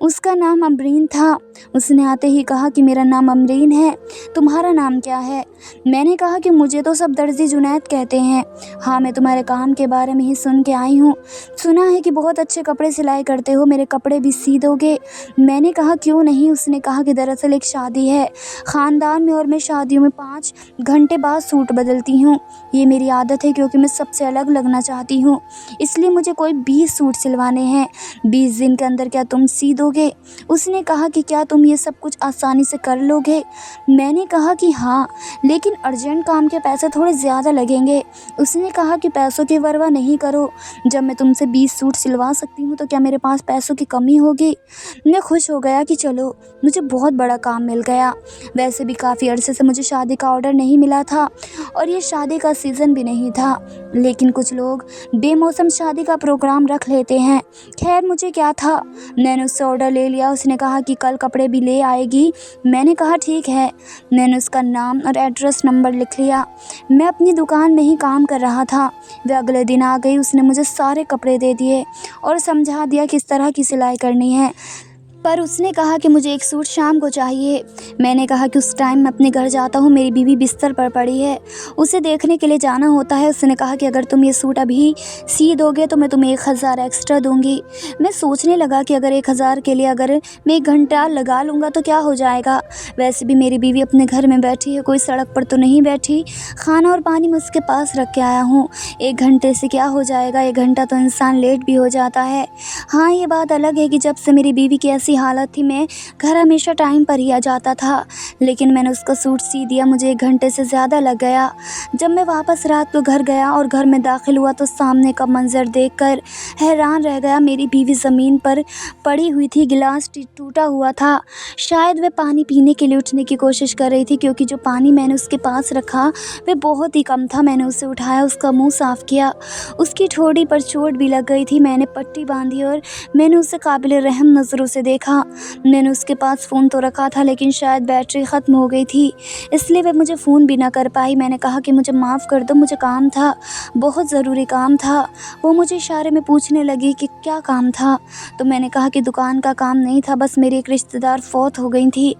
اس کا نام امرین تھا۔ اس نے آتے ہی کہا کہ میرا نام امرین ہے، تمہارا نام کیا ہے؟ میں نے کہا کہ مجھے تو سب درزی جنید کہتے ہیں۔ ہاں، میں تمہارے کام کے بارے میں ہی سن کے آئی ہوں، سنا ہے کہ بہت اچھے کپڑے سلائی کرتے ہو، میرے کپڑے بھی سی دو گے؟ میں نے کہا کیوں نہیں۔ اس نے کہا کہ دراصل ایک شادی ہے خاندان میں، اور میں شادیوں میں 5 گھنٹے بعد سوٹ بدلتی ہوں۔ یہ میری عادت ہے کیونکہ میں سب سے الگ لگنا چاہتی ہوں، اس لیے مجھے کوئی 20 سوٹ سلوانے ہیں۔ 20 دن کے اندر کیا تم سی دو گے؟ اس نے کہا کہ کیا تم یہ سب کچھ آسانی سے کر لو گے؟ میں نے کہا کہ ہاں، لیکن ارجنٹ کام کے پیسے تھوڑے زیادہ لگیں گے۔ اس نے کہا کہ پیسوں کی پرواہ نہیں کرو، جب میں تم سے 20 سوٹ سلوا سکتی ہوں تو کیا میرے پاس پیسوں کی کمی ہوگی؟ میں خوش ہو گیا کہ چلو، مجھے بہت بڑا کام مل گیا۔ ویسے بھی کافی عرصے سے مجھے شادی کا آرڈر نہیں ملا تھا، اور یہ شادی کا سیزن بھی نہیں تھا، لیکن کچھ لوگ بے موسم شادی کا پروگرام رکھ لیتے ہیں۔ خیر، مجھے کیا تھا، میں نے اس سے آرڈر لے لیا۔ اس نے کہا کہ کل کپڑے بھی لے آئے گی؟ میں نے کہا ٹھیک ہے۔ میں نے اس کا نام اور ایڈریس نمبر لکھ لیا۔ میں اپنی دکان میں ہی کام کر رہا تھا، وہ اگلے دن آ گئی۔ اس نے مجھے سارے کپڑے دے دیے اور سمجھا دیا کس طرح کی سلائی کرنی ہے، پر اس نے کہا کہ مجھے ایک سوٹ شام کو چاہیے۔ میں نے کہا کہ اس ٹائم میں اپنے گھر جاتا ہوں، میری بیوی بستر پر پڑی ہے، اسے دیکھنے کے لیے جانا ہوتا ہے۔ اس نے کہا کہ اگر تم یہ سوٹ ابھی سی دو گے تو میں تمہیں 1000 ایکسٹرا دوں گی۔ میں سوچنے لگا کہ اگر 1000 کے لیے اگر میں 1 گھنٹہ لگا لوں گا تو کیا ہو جائے گا؟ ویسے بھی میری بیوی اپنے گھر میں بیٹھی ہے، کوئی سڑک پر تو نہیں بیٹھی، کھانا اور پانی میں اس کے پاس رکھ کے آیا ہوں، 1 گھنٹے سے کیا ہو جائے گا؟ 1 گھنٹہ تو انسان لیٹ بھی ہو جاتا ہے۔ ہاں، یہ بات الگ ہے کہ جب سے میری بیوی کی ایسی حالت تھی میں گھر ہمیشہ ٹائم پر ہی آ جاتا تھا، لیکن میں نے اس کا سوٹ سی دیا، مجھے 1 گھنٹے سے زیادہ لگ گیا۔ جب میں واپس رات کو گھر گیا اور گھر میں داخل ہوا تو سامنے کا منظر دیکھ کر حیران رہ گیا۔ میری بیوی زمین پر پڑی ہوئی تھی، گلاس ٹوٹا ہوا تھا، شاید وہ پانی پینے کے لیے اٹھنے کی کوشش کر رہی تھی، کیونکہ جو پانی میں نے اس کے پاس رکھا وہ بہت ہی کم تھا۔ میں نے اسے اٹھایا، اس کا منہ صاف کیا، اس کی ٹھوڑی پر چوٹ بھی لگ گئی تھی۔ میں نے پٹی باندھی اور میں نے اسے قابل رحم نظروں سے دیکھا۔ میں نے اس کے پاس فون تو رکھا تھا، لیکن شاید بیٹری ختم ہو گئی تھی، اس لیے وہ مجھے فون بھی نہ کر پائی۔ میں نے کہا کہ مجھے معاف کر دو، مجھے کام تھا، بہت ضروری کام تھا۔ وہ مجھے اشارے میں پوچھنے لگی کہ کیا کام تھا، تو میں نے کہا کہ دکان کا کام نہیں تھا، بس میری ایک رشتہ دار فوت ہو گئی تھی۔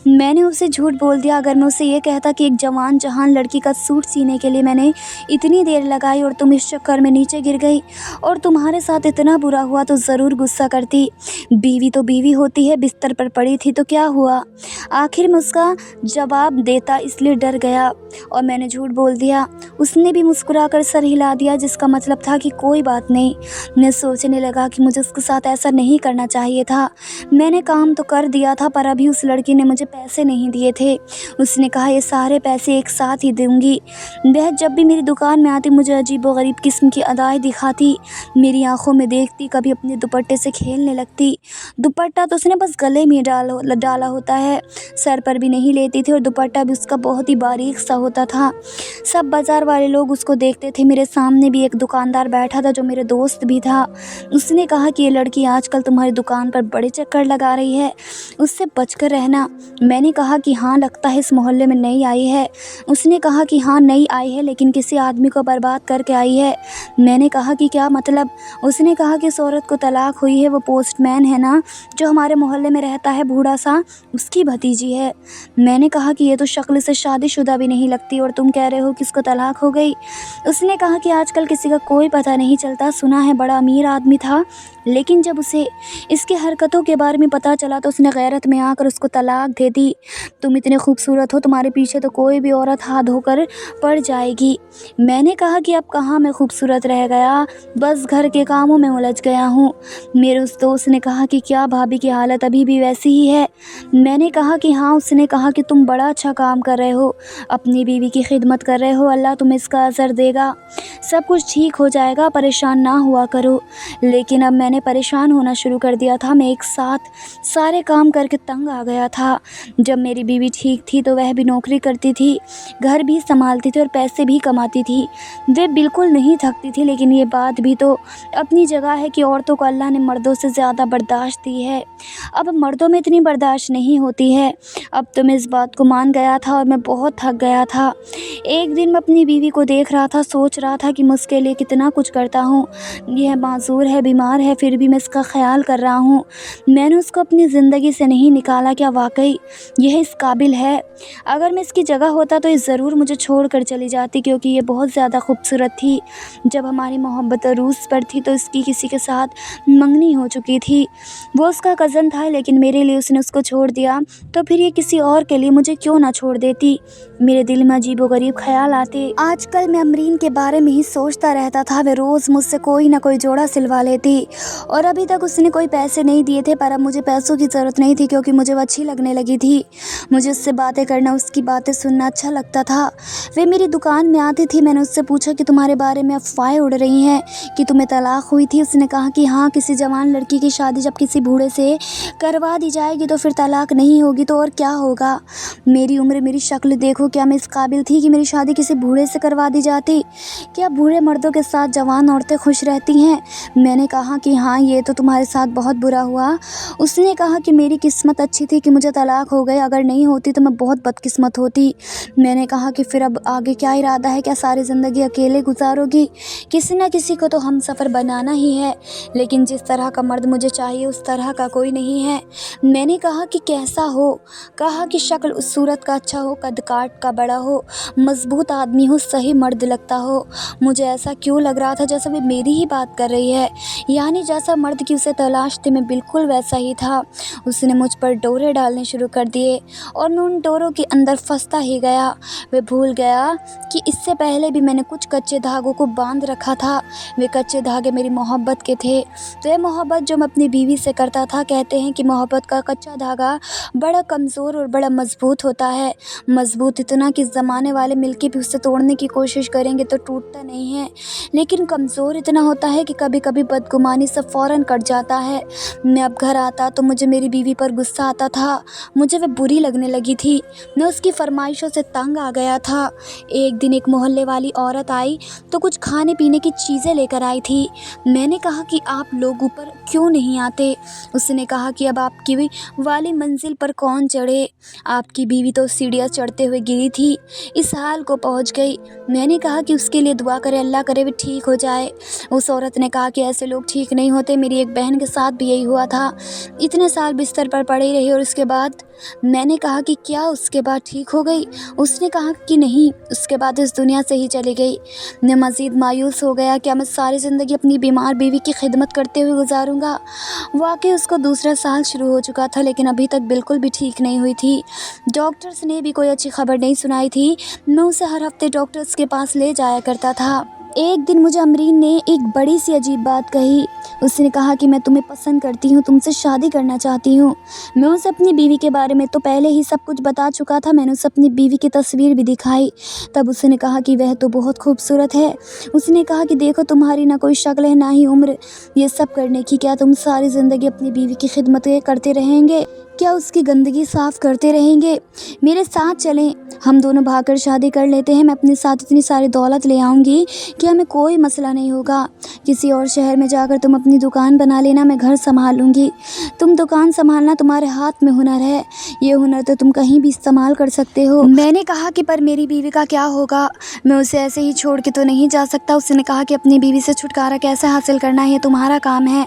میں نے اسے جھوٹ بول دیا۔ اگر میں اسے یہ کہتا کہ ایک جوان جہان لڑکی کا سوٹ سینے کے لیے میں نے اتنی دیر لگائی اور تم اس چکر میں نیچے گر گئی اور تمہارے ساتھ اتنا برا ہوا تو ضرور غصہ کرتی۔ بیوی تو بیوی ہوتی ہے، بستر پر پڑی تھی تو کیا ہوا؟ آخر میں اس کا جواب دیتا، اس لیے ڈر گیا اور میں نے جھوٹ بول دیا۔ اس نے بھی مسکرا کر سر ہلا دیا، جس کا مطلب تھا کہ کوئی بات نہیں۔ میں سوچنے لگا کہ مجھے اس کے ساتھ ایسا نہیں کرنا چاہیے تھا، میں نے کام تو کر دیا تھا، پر ابھی اس لڑکی نے مجھے پیسے نہیں دیے تھے۔ اس نے کہا یہ سارے پیسے ایک ساتھ ہی دوں گی۔ وہ جب بھی میری دکان میں آتی مجھے عجیب و غریب قسم کی ادائیں دکھاتی، میری آنکھوں میں دیکھتی، کبھی اپنے دوپٹے سے کھیلنے لگتی۔ دوپٹہ تو اس نے بس گلے میں ڈالا ہوتا ہے، سر پر بھی نہیں لیتی تھی، اور دوپٹہ بھی اس کا بہت ہی باریک سا ہوتا تھا۔ سب بازار والے لوگ اس کو دیکھتے تھے۔ میرے سامنے بھی ایک دکاندار بیٹھا تھا جو میرے دوست بھی تھا۔ اس نے کہا کہ یہ لڑکی آج کل تمہاری دکان پر بڑے چکر لگا رہی ہے، اس سے بچ کر رہنا۔ میں نے کہا کہ ہاں، لگتا ہے اس محلے میں نئی آئی ہے۔ اس نے کہا کہ ہاں نئی آئی ہے، لیکن کسی آدمی کو برباد کر کے آئی ہے۔ میں نے کہا کہ کیا مطلب؟ اس نے کہا کہ اس عورت کو طلاق ہوئی ہے، وہ پوسٹ مین ہے نا جو ہمارے محلے میں رہتا ہے، بوڑھا سا، اس کی بھتیجی ہے۔ میں نے کہا کہ یہ تو شکل سے شادی شدہ بھی نہیں لگتی، اور تم کہہ رہے ہو کہ اس کو طلاق ہو گئی۔ اس نے کہا کہ آج کل کسی کا کوئی پتہ نہیں چلتا، سنا ہے بڑا امیر آدمی تھا، لیکن جب اسے اس کے حرکتوں کے بارے میں پتہ چلا تو اس نے غیرت میں آ کر اس کو طلاق دے دی۔ تم اتنے خوبصورت ہو، تمہارے پیچھے تو کوئی بھی عورت ہاتھ دھو کر پڑ جائے گی۔ میں نے کہا کہ اب کہاں میں خوبصورت رہ گیا، بس گھر کے کاموں میں الجھ گیا ہوں۔ میرے اس دوست نے کہا کہ کیا بھابھی کی حالت ابھی بھی ویسی ہی ہے؟ میں نے کہا کہ ہاں۔ اس نے کہا کہ تم بڑا اچھا کام کر رہے ہو، اپنی بیوی کی خدمت کر رہے ہو، اللہ تمہیں اس کا اجر دے گا، سب کچھ ٹھیک ہو جائے گا، پریشان نہ ہوا کرو۔ لیکن اب میں نے پریشان ہونا شروع کر دیا تھا، میں ایک ساتھ سارے کام کر کے تنگ آ گیا تھا۔ جب میری بیوی ٹھیک تھی تو وہ بھی نوکری کرتی تھی، گھر بھی سنبھالتی تھی اور پیسے بھی کماتی تھی، وہ بالکل نہیں تھکتی تھی، لیکن یہ بات بھی تو اپنی جگہ ہے کہ عورتوں کو اللہ نے مردوں سے زیادہ برداشت دی ہے۔ اب مردوں میں اتنی برداشت نہیں ہوتی ہے۔ اب تو میں اس بات کو مان گیا تھا اور میں بہت تھک گیا تھا۔ ایک دن میں اپنی بیوی کو دیکھ رہا تھا، سوچ رہا تھا کہ میں اس کے لیے کتنا کچھ کرتا ہوں۔ یہ معذور ہے، بیمار ہے، پھر بھی میں اس کا خیال کر رہا ہوں۔ میں نے اس کو اپنی زندگی سے نہیں نکالا۔ کیا واقعی یہ اس قابل ہے؟ اگر میں اس کی جگہ ہوتا تو یہ ضرور مجھے چھوڑ کر چلی جاتی، کیونکہ یہ بہت زیادہ خوبصورت تھی۔ جب ہماری محبت عروج پر تھی تو اس کی کسی کے ساتھ منگنی ہو چکی تھی۔ وہ اس کا کزن تھا، لیکن میرے لیے اس نے اس کو چھوڑ دیا، تو پھر یہ کسی اور کے لیے مجھے کیوں نہ چھوڑ دیتی؟ میرے دل میں عجیب و غریب خیال آتے۔ آج کل میں امرین کے بارے میں ہی سوچتا رہتا تھا۔ وہ روز مجھ سے کوئی نہ کوئی جوڑا سلوا لیتی، اور ابھی تک اس نے کوئی پیسے نہیں دیے تھے، پر اب مجھے پیسوں کی ضرورت نہیں تھی، کیونکہ مجھے وہ اچھی لگنے لگی تھی۔ مجھے اس سے باتیں کرنا، اس کی باتیں سننا اچھا لگتا تھا۔ وہ میری دکان میں آتی تھی۔ میں نے اس سے پوچھا کہ تمہارے بارے میں افواہیں اڑ رہی ہیں کہ تمہیں طلاق ہوئی تھی۔ اس نے کہا کہ ہاں، کسی جوان لڑکی کی شادی جب کسی بوڑھے سے کروا دی جائے گی تو پھر طلاق نہیں ہوگی تو اور کیا ہوگا؟ میری عمر، میری شکل دیکھو، کیا میں اس قابل تھی کہ میری شادی کسی بوڑھے سے کروا دی جاتی؟ کیا بوڑھے مردوں کے ساتھ جوان عورتیں خوش رہتی ہیں؟ میں نے کہا کہ ہاں، یہ تو تمہارے ساتھ بہت برا ہوا۔ اس نے کہا کہ میری قسمت اچھی تھی کہ مجھے طلاق ہو گئی، اگر نہیں ہوتی تو میں بہت بدقسمت ہوتی۔ میں نے کہا کہ پھر اب آگے کیا ارادہ ہے؟ کیا ساری زندگی اکیلے گزارو گی؟ کسی نہ کسی کو تو ہم سفر بنانا ہی ہے، لیکن جس طرح کا مرد مجھے چاہیے اس طرح کا کوئی نہیں ہے۔ میں نے کہا کہ کیسا ہو؟ کہا کہ شکل اس صورت کا اچھا ہو، قد کاٹ کا بڑا ہو، مضبوط آدمی ہو، صحیح مرد لگتا ہو۔ مجھے ایسا کیوں لگ رہا تھا جیسا وہ میری ہی بات کر رہی ہے، یعنی جیسا مرد کی اسے تلاش تھی میں بالکل ویسا ہی تھا۔ اس نے مجھ پر ڈورے ڈالنے شروع کر دیے اور میں ان ڈوروں کے اندر پھنستا ہی گیا۔ وہ بھول گیا کہ اس سے پہلے بھی میں نے کچھ کچے دھاگوں کو باندھ رکھا تھا۔ وہ کچے دھاگے میری محبت کے تھے۔ تو یہ محبت جو میں اپنی بیوی سے کرتا تھا، کہتے ہیں کہ محبت کا کچا دھاگا بڑا کمزور اور بڑا مضبوط ہوتا ہے، مضبوط اتنا کہ زمانے والے مل کے بھی اسے توڑنے کی کوشش کریں گے تو ٹوٹتا نہیں ہے، لیکن کمزور اتنا ہوتا ہے کہ کبھی کبھی بدگمانی سے فوراً کٹ جاتا ہے۔ میں اب گھر آتا تو مجھے میری بیوی پر غصہ آتا تھا، مجھے وہ بری لگنے لگی تھی۔ میں اس کی فرمائشوں سے تنگ آ گیا تھا۔ ایک دن ایک محلے والی عورت آئی تو کچھ کھانے پینے کی چیزیں لے کر آئی تھی۔ میں نے کہا کہ آپ لوگ اوپر کیوں نہیں آتے؟ اس نے کہا کہ اب آپ کی والی منزل پر کون چڑھے؟ آپ کی بیوی تو سیڑھیاں چڑھتے ہوئے گری تھی، اس حال کو پہنچ گئی۔ میں نے کہا کہ اس کے لیے دعا کرے، اللہ کرے وہ ٹھیک ہو جائے۔ اس عورت نے کہا کہ ایسے لوگ ٹھیک نہیں ہوتے، میری ایک بہن کے ساتھ بھی یہی ہوا تھا، اتنے سال بستر پر پڑی رہی اور اس کے بعد۔ میں نے کہا کہ کیا اس کے بعد ٹھیک ہو گئی؟ اس نے کہا کہ نہیں، اس کے بعد اس دنیا سے ہی چلی گئی۔ میں مزید مایوس ہو گیا، کیا میں ساری زندگی اپنی بیمار بیوی کی خدمت کرتے ہوئے گزاروں گا؟ واقعی اس کو دوسرا سال شروع ہو چکا تھا، لیکن ابھی تک بالکل بھی ٹھیک نہیں ہوئی تھی۔ ڈاکٹرز نے بھی کوئی اچھی خبر نہیں سنائی تھی۔ میں اسے ہر ہفتے ڈاکٹرز کے پاس لے جایا کرتا تھا۔ ایک دن مجھے امرین نے ایک بڑی سی عجیب بات کہی۔ اس نے کہا کہ میں تمہیں پسند کرتی ہوں، تم سے شادی کرنا چاہتی ہوں۔ میں اسے اپنی بیوی کے بارے میں تو پہلے ہی سب کچھ بتا چکا تھا۔ میں نے اسے اپنی بیوی کی تصویر بھی دکھائی۔ تب اس نے کہا کہ وہ تو بہت خوبصورت ہے۔ اس نے کہا کہ دیکھو، تمہاری نہ کوئی شکل ہے نہ ہی عمر یہ سب کرنے کی، کیا تم ساری زندگی اپنی بیوی کی خدمت کرتے رہیں گے؟ کیا اس کی گندگی صاف کرتے رہیں گے؟ میرے ساتھ چلیں، ہم دونوں بھاگ کر شادی کر لیتے ہیں۔ میں اپنے ساتھ اتنی ساری دولت لے آؤں گی کہ ہمیں کوئی مسئلہ نہیں ہوگا۔ کسی اور شہر میں جا کر تم اپنی دکان بنا لینا، میں گھر سنبھال لوں گی۔ تم دکان سنبھالنا، تمہارے ہاتھ میں ہنر ہے، یہ ہنر تو تم کہیں بھی استعمال کر سکتے ہو۔ میں نے کہا کہ پر میری بیوی کا کیا ہوگا؟ میں اسے ایسے ہی چھوڑ کے تو نہیں جا سکتا۔ اس نے کہا کہ اپنی بیوی سے چھٹکارا کیسے حاصل کرنا ہے یہ تمہارا کام ہے،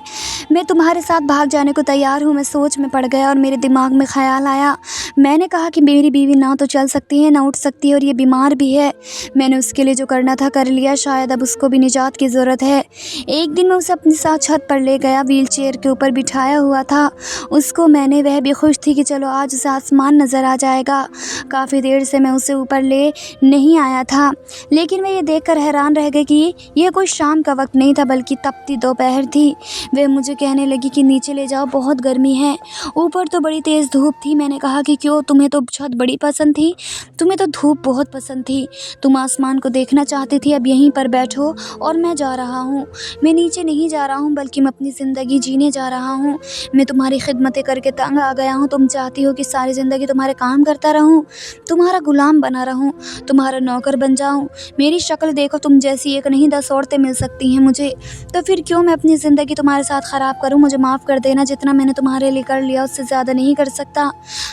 میں تمہارے ساتھ بھاگ جانے کو تیار ہوں۔ میں سوچ میں پڑ گیا اور میرے دماغ میں خیال آیا۔ میں نے کہا کہ میری بیوی نہ تو چل سکتی ہے نہ اٹھ سکتی ہے اور یہ بیمار بھی ہے۔ میں نے اس کے لیے جو کرنا تھا کر لیا، شاید اب اس کو بھی نجات کی ضرورت ہے۔ ایک دن میں اسے اپنے ساتھ چھت پر لے گیا، ویل چیئر کے اوپر بٹھایا ہوا تھا اس کو میں نے۔ وہ بھی خوش تھی کہ چلو آج اسے آسمان نظر آ جائے گا۔ کافی دیر سے میں اسے اوپر لے نہیں آیا تھا، لیکن میں یہ دیکھ کر حیران رہ گئی کہ یہ کوئی شام کا وقت نہیں تھا بلکہ تپتی دوپہر تھی۔ وہ مجھے کہنے لگی کہ نیچے لے جاؤ، بہت گرمی ہے، اوپر تو بڑی تیز دھوپ تھی۔ میں نے کہا کہ کیوں، تمہیں تو چھت بڑی پسند تھی، تمہیں تو دھوپ بہت پسند تھی، تم آسمان کو دیکھنا چاہتی تھی، اب یہیں پر بیٹھو اور میں جا رہا ہوں۔ میں نیچے نہیں جا رہا ہوں بلکہ میں اپنی زندگی جینے جا رہا ہوں۔ میں تمہاری خدمتیں کر کے تنگ آ گیا ہوں۔ تم چاہتی ہو کہ ساری زندگی تمہارے کام کرتا رہوں، تمہارا غلام بنا رہوں، تمہارا نوکر بن جاؤں۔ میری شکل دیکھو، تم جیسی ایک نہیں 10 عورتیں مل سکتی ہیں مجھے، تو پھر کیوں میں اپنی زندگی تمہارے ساتھ خراب کروں؟ مجھے معاف کر دینا، جتنا میں نے تمہارے لیے کر لیا اس سے زیادہ نہیں کر سکتا۔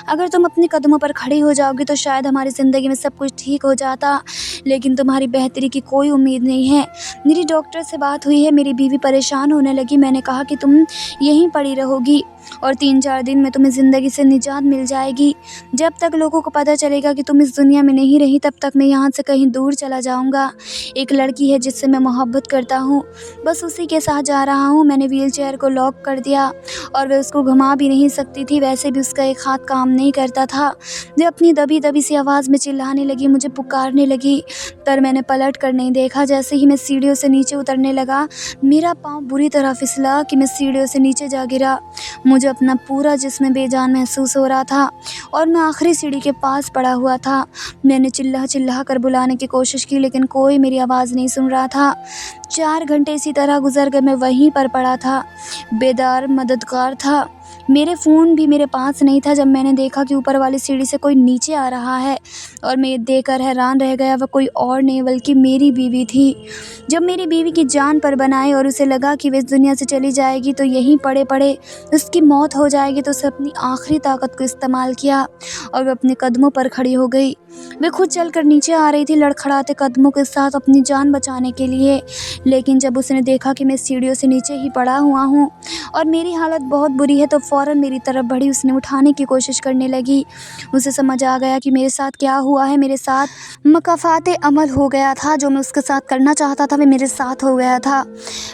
اگر تم اپنے قدموں پر کھڑی ہو جاؤ گی تو شاید ہماری زندگی میں سب کچھ ٹھیک ہو جاتا، لیکن تمہاری بہتری کی کوئی امید نہیں ہے۔ میری ڈاکٹر سے بات ہوئی ہے، میری بیوی پریشان ہونے لگی۔ میں نے کہا کہ تم یہیں پڑی رہو گی اور 3-4 دن میں تمہیں زندگی سے نجات مل جائے گی۔ جب تک لوگوں کو پتہ چلے گا کہ تم اس دنیا میں نہیں رہی تب تک میں یہاں سے کہیں دور چلا جاؤں گا۔ ایک لڑکی ہے جس سے میں محبت کرتا ہوں، بس اسی کے ساتھ جا رہا ہوں۔ میں نے ویل چیئر کو لاک کر دیا اور وہ اس کو گھما بھی نہیں سکتی تھی، ویسے بھی اس کا ایک ہاتھ کام نہیں کرتا تھا۔ وہ اپنی دبی دبی سی آواز میں چلانے لگی، مجھے پکارنے لگی، پر میں نے پلٹ کر نہیں دیکھا۔ جیسے ہی میں سیڑھیوں سے نیچے اترنے لگا میرا پاؤں بری طرح پھسلا کہ میں سیڑھیوں سے نیچے جا گرا۔ مجھے اپنا پورا جسم بے جان محسوس ہو رہا تھا اور میں آخری سیڑھی کے پاس پڑا ہوا تھا۔ میں نے چلا چلا کر بلانے کی کوشش کی لیکن کوئی میری آواز نہیں سن رہا تھا۔ 4 گھنٹے اسی طرح گزر گئے، میں وہیں پر پڑا تھا، بیدار مددگار تھا۔ میرے فون بھی میرے پاس نہیں تھا۔ جب میں نے دیکھا کہ اوپر والی سیڑھی سے کوئی نیچے آ رہا ہے اور میں یہ دیکھ کر حیران رہ گیا، وہ کوئی اور نہیں بلکہ میری بیوی تھی۔ جب میری بیوی کی جان پر بنائی اور اسے لگا کہ وہ اس دنیا سے چلی جائے گی تو یہیں پڑے پڑے اس کی موت ہو جائے گی، تو اسے اپنی آخری طاقت کو استعمال کیا اور وہ اپنے قدموں پر کھڑی ہو گئی۔ وہ خود چل کر نیچے آ رہی تھی لڑکھڑاتے قدموں کے ساتھ اپنی جان بچانے کے لیے، لیکن جب اس نے دیکھا کہ میں سیڑھیوں سے نیچے ہی پڑا ہوا ہوں اور میری حالت بہت بری ہے تو فوراً میری طرف بڑھی۔ اس نے اٹھانے کی کوشش کرنے لگی۔ اسے سمجھ آ گیا کہ میرے ساتھ کیا ہوا ہے، میرے ساتھ مکافات عمل ہو گیا تھا، جو میں اس کے ساتھ کرنا چاہتا تھا وہ میرے ساتھ ہو گیا تھا۔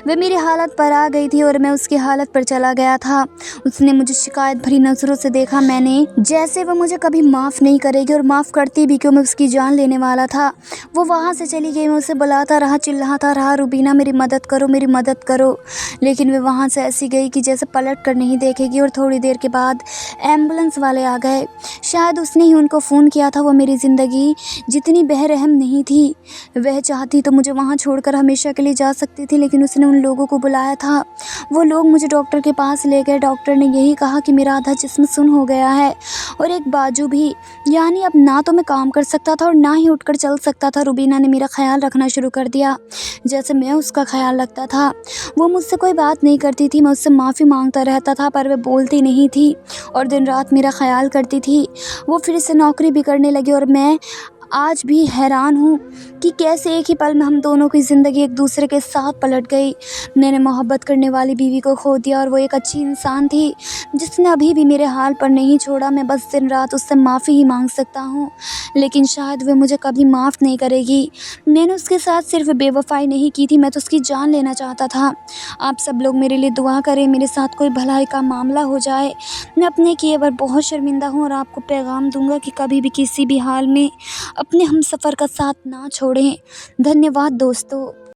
وہ میری حالت پر آ گئی تھی اور میں اس کی حالت پر چلا گیا تھا۔ اس نے مجھے شکایت بھری نظروں سے دیکھا، میں نے جیسے وہ مجھے کبھی معاف نہیں کرے گی، اور معاف کرتی بھی کیوں، میں اس کی جان لینے والا تھا۔ وہ وہاں سے چلی گئی، میں اسے بلاتا رہا، چلاتا رہا، روبینہ میری مدد کرو، میری مدد کرو، لیکن وہ وہاں سے ایسی گئی کہ جیسے پلٹ کر نہیں دیکھے گی۔ اور تھوڑی دیر کے بعد ایمبولنس والے آ گئے، شاید اس نے ہی ان کو فون کیا تھا۔ وہ میری زندگی جتنی بے رحم نہیں تھی، وہ چاہتی تو مجھے وہاں چھوڑ کر ہمیشہ کے لیے جا سکتی تھی، لیکن اس نے ان لوگوں کو بلایا تھا۔ وہ لوگ مجھے ڈاکٹر کے پاس لے گئے۔ ڈاکٹر نے یہی کہا کہ میرا آدھا جسم سن ہو گیا ہے اور ایک بازو بھی، یعنی اب نہ تو میں کام کر سکتا تھا اور نہ ہی اٹھ کر چل سکتا تھا۔ روبینہ نے میرا خیال رکھنا شروع کر دیا جیسے میں اس کا خیال رکھتا تھا۔ وہ مجھ سے کوئی بات نہیں کرتی تھی، میں اس سے معافی مانگتا رہتا تھا پر وہ بولتی نہیں تھی اور دن رات میرا خیال کرتی تھی۔ وہ پھر سے نوکری بھی کرنے لگی اور میں آج بھی حیران ہوں کہ کیسے ایک ہی پل میں ہم دونوں کی زندگی ایک دوسرے کے ساتھ پلٹ گئی۔ میں نے محبت کرنے والی بیوی کو کھو دیا اور وہ ایک اچھی انسان تھی جس نے ابھی بھی میرے حال پر نہیں چھوڑا۔ میں بس دن رات اس سے معافی ہی مانگ سکتا ہوں، لیکن شاید وہ مجھے کبھی معاف نہیں کرے گی۔ میں نے اس کے ساتھ صرف بے وفائی نہیں کی تھی، میں تو اس کی جان لینا چاہتا تھا۔ آپ سب لوگ میرے لیے دعا کریں، میرے ساتھ کوئی بھلائی کا معاملہ ہو جائے۔ میں اپنے کیے پر بہت شرمندہ ہوں اور آپ کو پیغام دوں گا کہ کبھی بھی کسی بھی حال میں اپنے ہم سفر کا ساتھ نہ چھوڑیں۔ دھنیہ واد دوستو۔